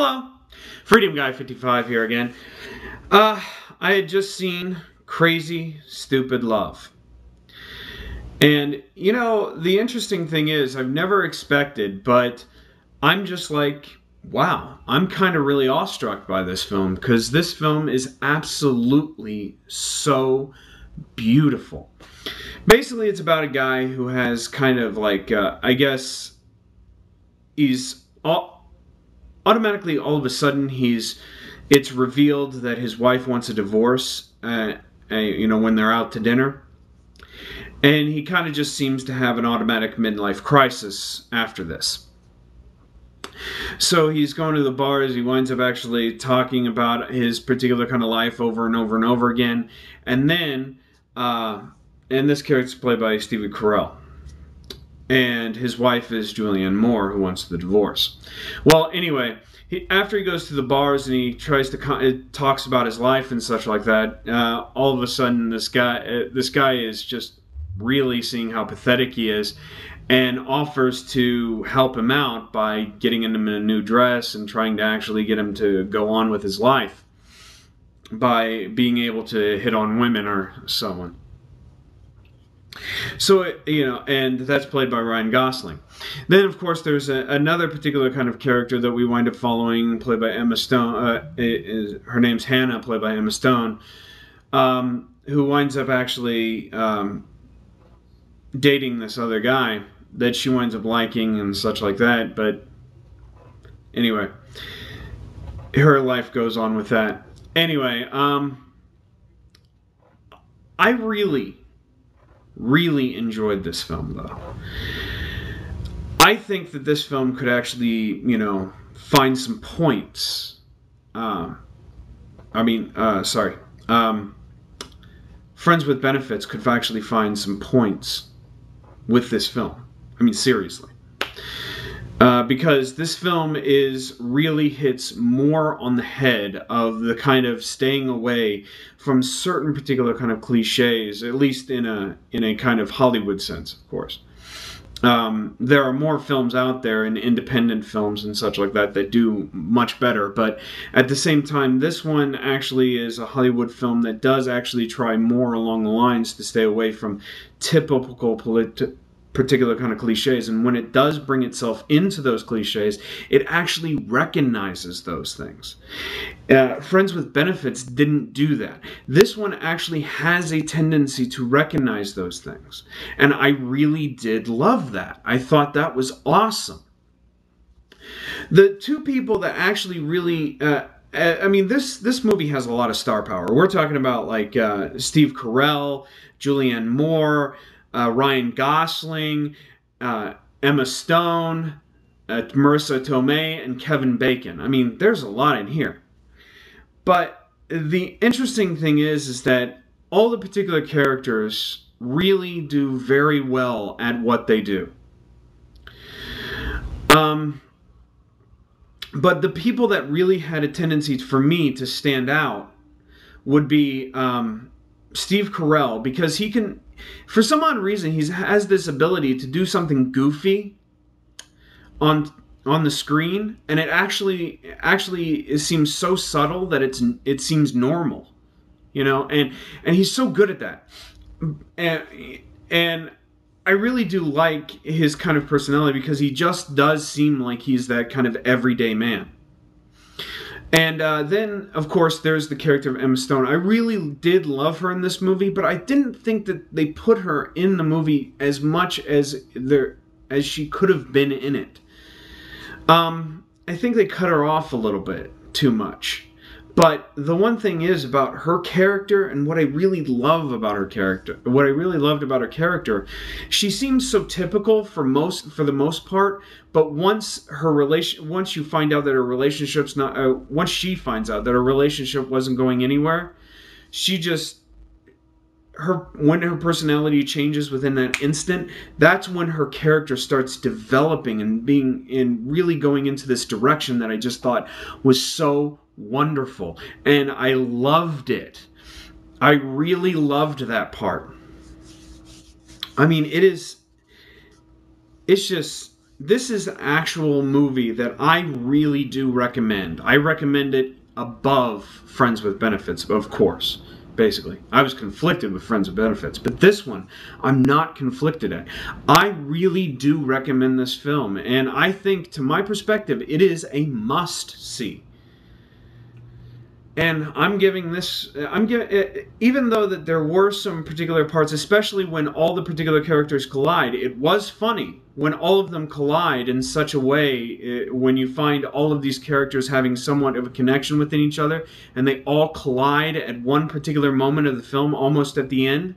Hello, Freedom Guy 55 here again. I had just seen Crazy Stupid Love. And, you know, the interesting thing is, I've never expected, but I'm just like, wow, I'm kind of really awestruck by this film, because this film is absolutely so beautiful. Basically, it's about a guy who has kind of like, I guess, he's automatically all of a sudden it's revealed that his wife wants a divorce, when they're out to dinner. And he kind of just seems to have an automatic midlife crisis after this. So he's going to the bars. He winds up actually talking about his particular kind of life over and over and over again. And then, and this character's played by Steve Carell. And his wife is Julianne Moore, who wants the divorce. Well, anyway, after he goes to the bars and he tries to talks about his life and such like that, all of a sudden this guy is just really seeing how pathetic he is, and offers to help him out by getting him in a new dress and trying to actually get him to go on with his life by being able to hit on women or someone. So, and that's played by Ryan Gosling. Then, of course, there's another particular kind of character that we wind up following, played by Emma Stone. Her name's Hannah, played by Emma Stone, who winds up actually dating this other guy that she winds up liking and such like that. But anyway, her life goes on with that. Anyway, I really enjoyed this film, though. I think that this film could actually, find some points. Friends with Benefits could actually find some points with this film. I mean, seriously. Because this film really hits more on the head of the kind of staying away from certain particular kind of cliches, at least in a kind of Hollywood sense, of course. There are more films out there, and independent films and such like that do much better, but at the same time, this one actually is a Hollywood film that does actually try more along the lines to stay away from typical particular kind of cliches, and when it does bring itself into those cliches, it actually recognizes those things. Friends with Benefits didn't do that. This one actually has a tendency to recognize those things, and I really did love that. I thought that was awesome. The two people that actually really this movie has a lot of star power. We're talking about like Steve Carell, Julianne Moore, Ryan Gosling, Emma Stone, Marissa Tomei, and Kevin Bacon. I mean, there's a lot in here. But the interesting thing is that all the particular characters really do very well at what they do. But the people that really had a tendency for me to stand out would be Steve Carell, because he can, for some odd reason, he has this ability to do something goofy on the screen, and it actually seems so subtle that it seems normal, and he's so good at that, and I really do like his kind of personality, because he just does seem like he's that kind of everyday man. And then, of course, there's the character of Emma Stone. I really did love her in this movie, but I didn't think that they put her in the movie as much as she could have been in it. I think they cut her off a little bit too much. But the one thing is about her character, and what I really loved about her character, she seems so typical for the most part. But once you find out that her relationship's not, once she finds out that her relationship wasn't going anywhere, when her personality changes within that instant, that's when her character starts developing and really going into this direction that I just thought was so wonderful. And I loved it. I really loved that part. I mean, it's just this is an actual movie that I really do recommend. I recommend it above Friends with Benefits, of course. Basically, I was conflicted with Friends with Benefits, but this one I'm not conflicted at. I really do recommend this film, and I think, to my perspective, it is a must-see. And even though that there were some particular parts, especially when all the particular characters collide, it was funny when all of them collide in such a way, when you find all of these characters having somewhat of a connection within each other, and they all collide at one particular moment of the film, almost at the end.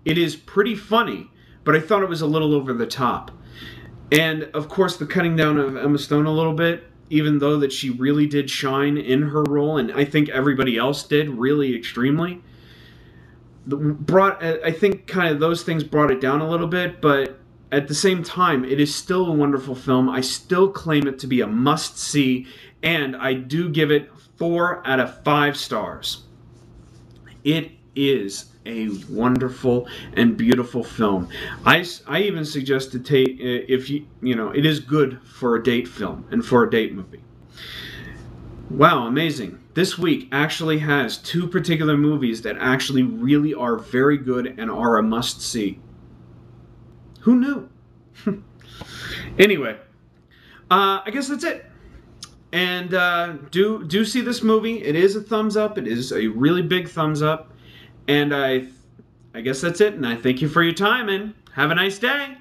It is pretty funny, but I thought it was a little over the top. And, of course, the cutting down of Emma Stone a little bit, even though that she really did shine in her role, and I think everybody else did really extremely, I think kind of those things brought it down a little bit, but at the same time, it is still a wonderful film. I still claim it to be a must-see, and I do give it 4 out of 5 stars. It is a wonderful and beautiful film. I even suggest to take, if you know, it is good for a date film and for a date movie. Wow, amazing. This week actually has 2 particular movies that actually really are very good and are a must-see. Who knew? Anyway, I guess that's it. And do see this movie. It is a thumbs up. It is a really big thumbs up. And I guess that's it, and I thank you for your time, and have a nice day.